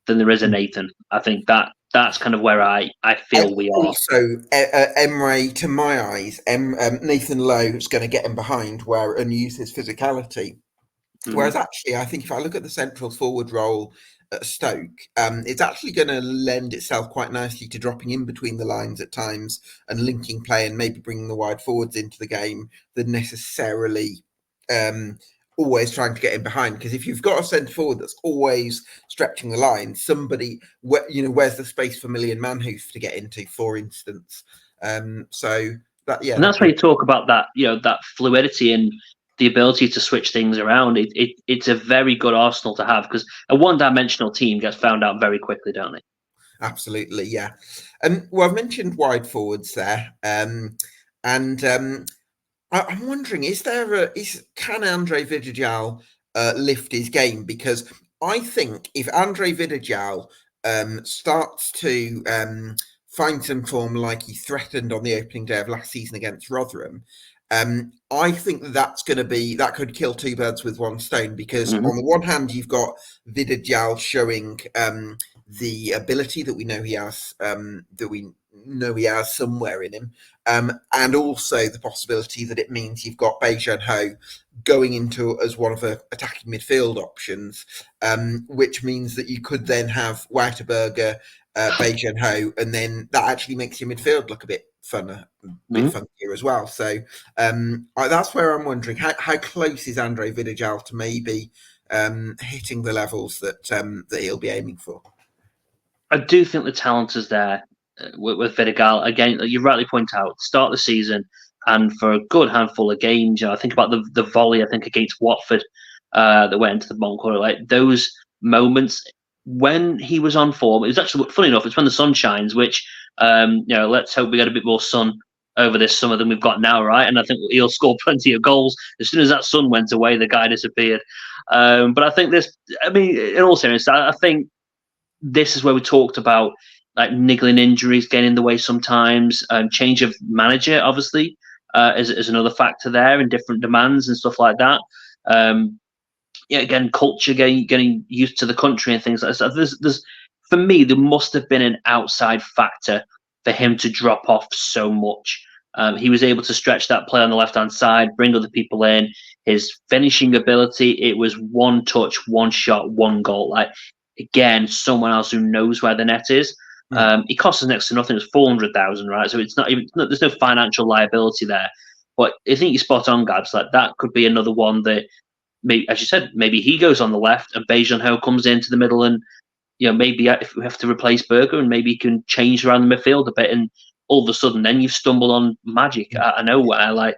than there is a Nathan. I think that's kind of where I feel we are. Also, Emre, to my eyes, Nathan Lowe is going to get him behind and use his physicality. Whereas actually, I think if I look at the central forward role at Stoke, it's actually going to lend itself quite nicely to dropping in between the lines at times and linking play and maybe bringing the wide forwards into the game than necessarily always trying to get in behind. Because if you've got a centre forward that's always stretching the line, somebody, where's the space for Million Manhoof to get into, for instance? So that, yeah, and that's where you talk about that, that fluidity and the ability to switch things around. It's a very good arsenal to have because a one-dimensional team gets found out very quickly, don't they? Absolutely, yeah. Well, I've mentioned wide forwards there, and I'm wondering: can Andre Vidijal lift his game? Because I think if Andre Vidijal starts to find some form like he threatened on the opening day of last season against Rotherham, I think that could kill two birds with one stone. Because on the one hand, you've got Vidijal showing the ability that we know he has, somewhere in him, and also the possibility that it means you've got Beijing Ho going into as one of the attacking midfield options, which means that you could then have Wouterberger, Beijing Ho, and then that actually makes your midfield look a bit funnier, funkier as well. So that's where I'm wondering how close is Andre Vidijal to maybe hitting the levels that he'll be aiming for. I do think the talent is there with Vidigal. Again, you rightly point out, start the season, and for a good handful of games, I think about the volley, I think, against Watford that went into the bottom corner. Like those moments when he was on form, it was actually, funny enough, it's when the sun shines, which, let's hope we get a bit more sun over this summer than we've got now, right? And I think he'll score plenty of goals. As soon as that sun went away, the guy disappeared. But I think in all seriousness, I think this is where we talked about like niggling injuries getting in the way sometimes. Change of manager, obviously, is another factor there, and different demands and stuff like that. Again, culture, getting used to the country and things like that. There's for me, there must have been an outside factor for him to drop off so much. He was able to stretch that play on the left-hand side, bring other people in. His finishing ability, it was one touch, one shot, one goal. Like, again, someone else who knows where the net is. It costs us next to nothing. It's 400,000, right? So it's not even. There's no financial liability there. But I think you're spot on, Gabs. Like that could be another one that, maybe, as you said, maybe he goes on the left and Beijing Ho comes into the middle, and maybe if we have to replace Berger, and maybe he can change around the midfield a bit, and all of a sudden, then you've stumbled on magic out of nowhere. Like,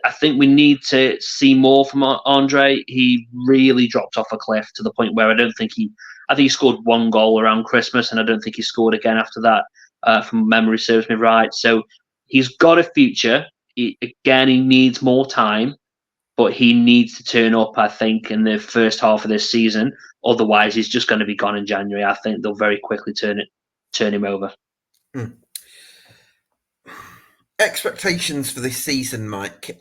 I think we need to see more from Andre. He really dropped off a cliff to the point where I think he scored one goal around Christmas, and I don't think he scored again after that, from memory serves me right. So he's got a future. He needs more time, but he needs to turn up, I think, in the first half of this season. Otherwise, he's just going to be gone in January. I think they'll very quickly turn him over. Expectations for this season, Mike.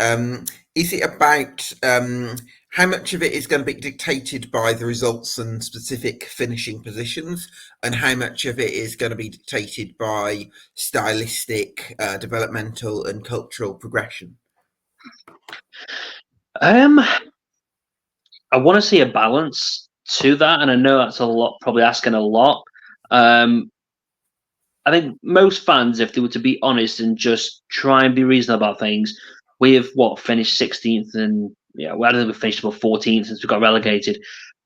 Is it about how much of it is going to be dictated by the results and specific finishing positions, and how much of it is going to be dictated by stylistic, developmental, and cultural progression? I want to see a balance to that, and I know that's a lot, probably asking a lot. I think most fans, if they were to be honest and just try and be reasonable about things, we have finished 16th, and I don't think we finished above 14th since we got relegated.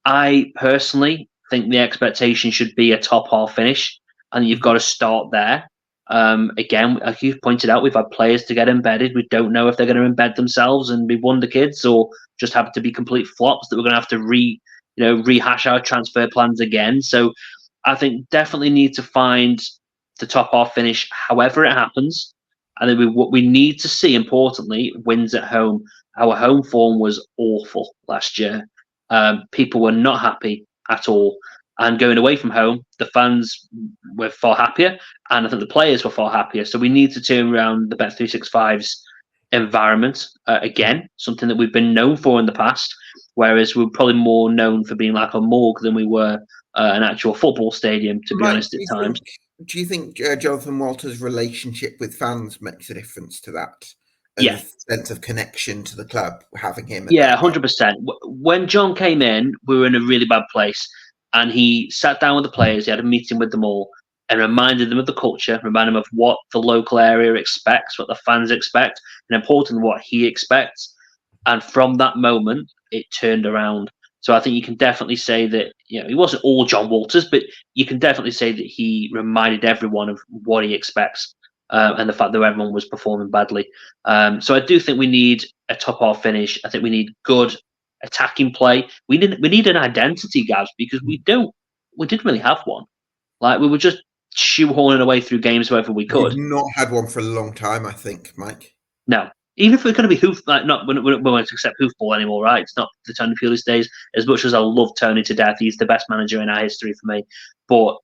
I personally think the expectation should be a top half finish, and you've got to start there. Again, like you've pointed out, we've had players to get embedded. We don't know if they're going to embed themselves and be wonder kids, or just happen to be complete flops that we're going to have to rehash our transfer plans again. So I think definitely need to find the top half finish, however it happens. And then what we need to see, importantly, wins at home. Our home form was awful last year. People were not happy at all. And going away from home, the fans were far happier, and I think the players were far happier. So we need to turn around the Bet365's environment again, something that we've been known for in the past, whereas we're probably more known for being like a morgue than we were an actual football stadium, to be Mike, honest, at times. Do you think Jonathan Walter's relationship with fans makes a difference to that? Yeah. A sense of connection to the club, having him. Yeah, 100%. When John came in, we were in a really bad place, and he sat down with the players. He had a meeting with them all, and reminded them of the culture, reminded them of what the local area expects, what the fans expect, and importantly, what he expects. And from that moment, it turned around. So I think you can definitely say that he wasn't all John Walters, but you can definitely say that he reminded everyone of what he expects, and the fact that everyone was performing badly. So I do think we need a top half finish. I think we need good attacking play. We need an identity, Gabs, because we didn't really have one. Like, we were just shoehorning away through games wherever we could. We've not had one for a long time, I think, Mike. No. Even if we're going to be we won't accept hoofball anymore, right? It's not the Tony Pulis days. As much as I love Tony to death, he's the best manager in our history for me. But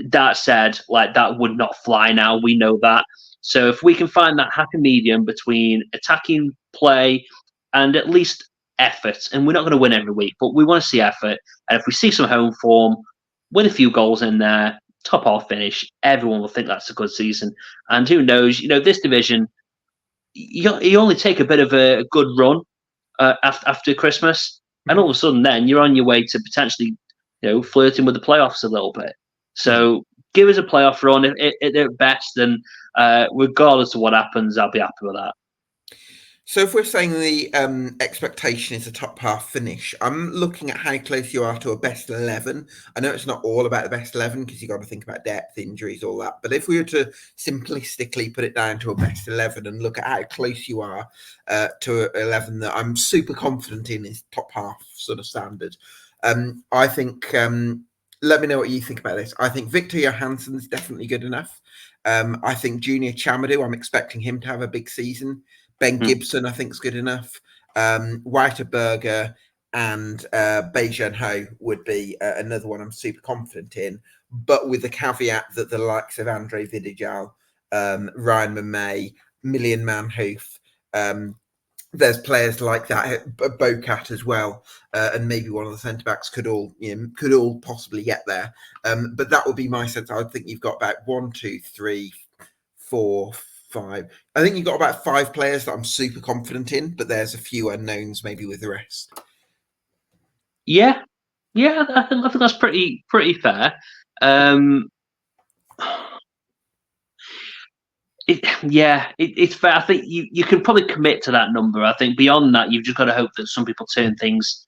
that said, like, that would not fly now. We know that. So if we can find that happy medium between attacking play and at least effort, and we're not going to win every week, but we want to see effort. And if we see some home form, win a few goals in there, top half finish, everyone will think that's a good season. And who knows, this division, you only take a bit of a good run after Christmas, and all of a sudden then you're on your way to potentially flirting with the playoffs a little bit. So give us a playoff run at best, and regardless of what happens, I'll be happy with that. So if we're saying the expectation is a top half finish, I'm looking at how close you are to a best 11. I know it's not all about the best 11 because you've got to think about depth, injuries, all that. But if we were to simplistically put it down to a best 11 and look at how close you are to 11 that I'm super confident in is top half sort of standard, I think, let me know what you think about this. I think Victor Johansson's definitely good enough. I think Junior Chamadou, I'm expecting him to have a big season. Ben Gibson, I think, is good enough. Weiterberger and Beijing Ho would be another one I'm super confident in, but with the caveat that the likes of Andre Vidijal, Ryan Mamey, Million Man Hoof, there's players like that, Bocat as well, and maybe one of the centre backs could all possibly get there. But that would be my sense. I would think you've got about 1, 2, 3, 4, 5. I think you've got about 5 players that I'm super confident in, but there's a few unknowns maybe with the rest. Yeah, I think that's pretty fair. It's fair. I think you can probably commit to that number. I think beyond that, you've just got to hope that some people turn things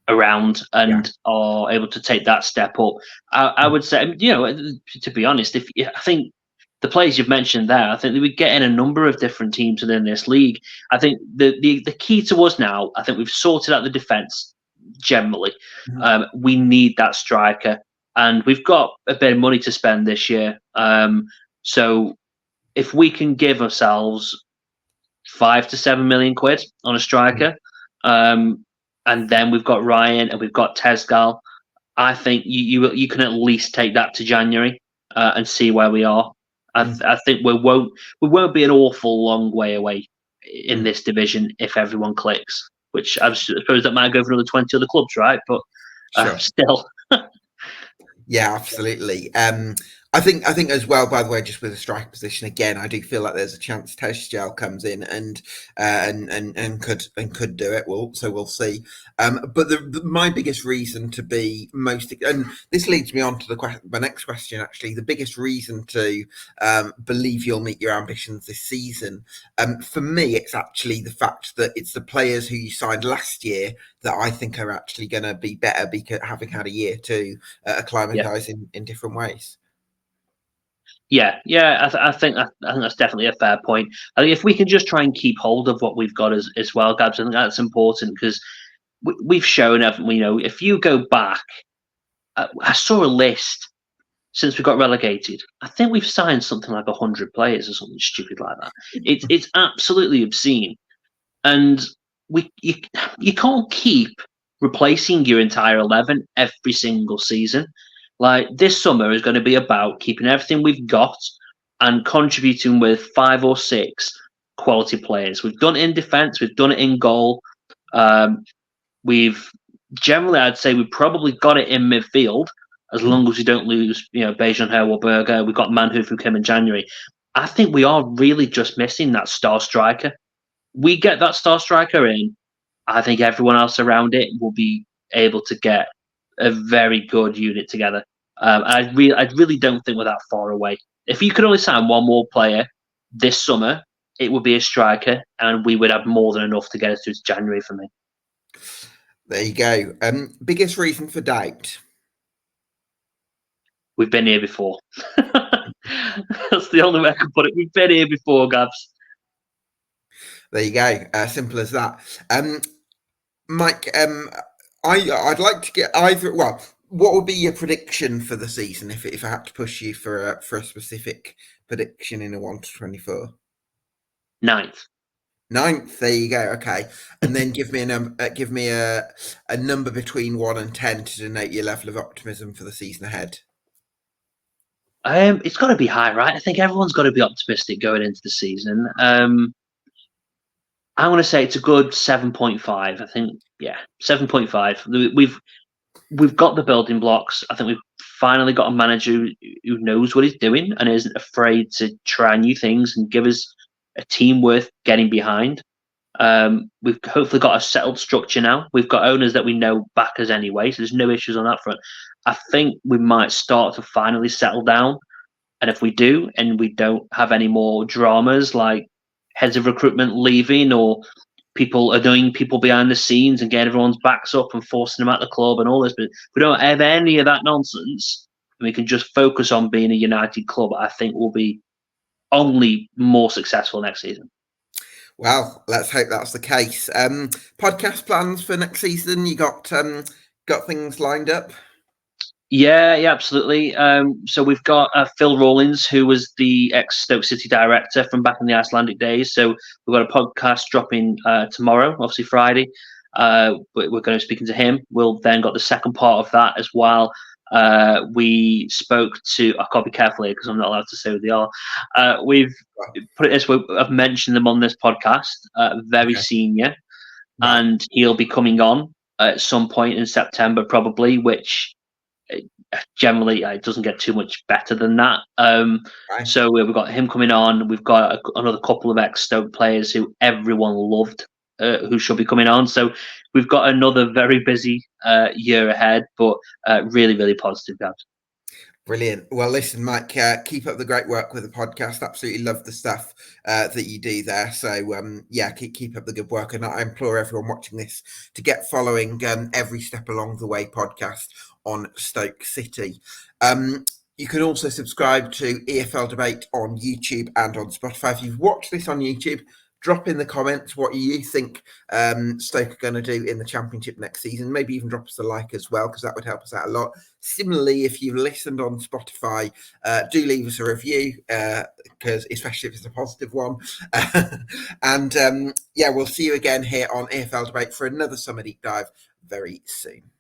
around and are able to take that step up. I would say, to be honest, I think the players you've mentioned there, I think that we get in a number of different teams within this league. I think the key to us now, I think we've sorted out the defence generally. We need that striker, and we've got a bit of money to spend this year. So if we can give ourselves 5 to 7 million quid on a striker, and then we've got Ryan and we've got Tezgal, I think you can at least take that to January and see where we are. I think we won't be an awful long way away in this division if everyone clicks. Which I suppose that might go for another 20 other clubs, right? But still. Yeah, absolutely. I think as well. By the way, just with the striker position again, I do feel like there's a chance Tejsgel comes in and could do it. We'll see. But my biggest reason to be most, and this leads me on to my next question. Actually, the biggest reason to believe you'll meet your ambitions this season, for me, it's actually the fact that it's the players who you signed last year that I think are actually going to be better because having had a year to acclimatise in different ways. Yeah. I think that's definitely a fair point. I think if we can just try and keep hold of what we've got as well, Gabs, I think that's important because we've shown, haven't we? You know, if you go back, I saw a list since we got relegated. I think we've signed something like 100 players or something stupid like that. It's absolutely obscene, and you can't keep replacing your entire 11 every single season. Like this summer is going to be about keeping everything we've got and contributing with 5 or 6 quality players. We've done it in defence, we've done it in goal. We've generally, I'd say, we've probably got it in midfield as long as we don't lose, Bejan Herwalberger. We've got Manhoef who came in January. I think we are really just missing that star striker. We get that star striker in, I think everyone else around it will be able to get a very good unit together. I really don't think we're that far away. If you could only sign one more player this summer, it would be a striker, and we would have more than enough to get us through to January for me. There you go. Biggest reason for doubt? We've been here before. That's the only way I can put it. We've been here before, Gabs. There you go. Simple as that. Mike, I'd like to get either. Well, what would be your prediction for the season if I had to push you for a specific prediction in a 1 to 24? Ninth. Ninth. There you go. Okay, and then give me a number between 1 and 10 to denote your level of optimism for the season ahead. It's got to be high, right? I think everyone's got to be optimistic going into the season. I want to say it's a good 7.5. I think, 7.5. We've got the building blocks. I think we've finally got a manager who knows what he's doing and isn't afraid to try new things and give us a team worth getting behind. We've hopefully got a settled structure now. We've got owners that we know back us anyway, so there's no issues on that front. I think we might start to finally settle down. And if we do, and we don't have any more dramas like heads of recruitment leaving or people annoying people behind the scenes and getting everyone's backs up and forcing them out the club and all this, but if we don't have any of that nonsense, and we can just focus on being a united club, I think we'll be only more successful next season. Well, let's hope that's the case. Podcast plans for next season? You got things lined up? Yeah, absolutely. So we've got Phil Rawlins, who was the ex-Stoke City director from back in the Icelandic days. So we've got a podcast dropping tomorrow, obviously Friday. But we're going to be speaking to him. We'll then got the second part of that as well. We spoke to, I can't be careful here because I'm not allowed to say who they are. We've put it this way, I've mentioned them on this podcast, very senior, and he'll be coming on at some point in September probably, which generally it doesn't get too much better than that. So we've got him coming on. We've got another couple of ex-Stoke players who everyone loved, who should be coming on. So we've got another very busy year ahead, but really, really positive, guys. Brilliant. Well, listen, Mike, keep up the great work with the podcast. Absolutely love the stuff that you do there. So, keep up the good work. And I implore everyone watching this to get following Every Step Along the Way podcast on Stoke City. You can also subscribe to EFL Debate on YouTube and on Spotify. If you've watched this on YouTube, drop in the comments what you think Stoke are going to do in the Championship next season. Maybe even drop us a like as well, because that would help us out a lot. Similarly, if you've listened on Spotify, do leave us a review, because especially if it's a positive one. And we'll see you again here on EFL Debate for another Summer Deep Dive very soon.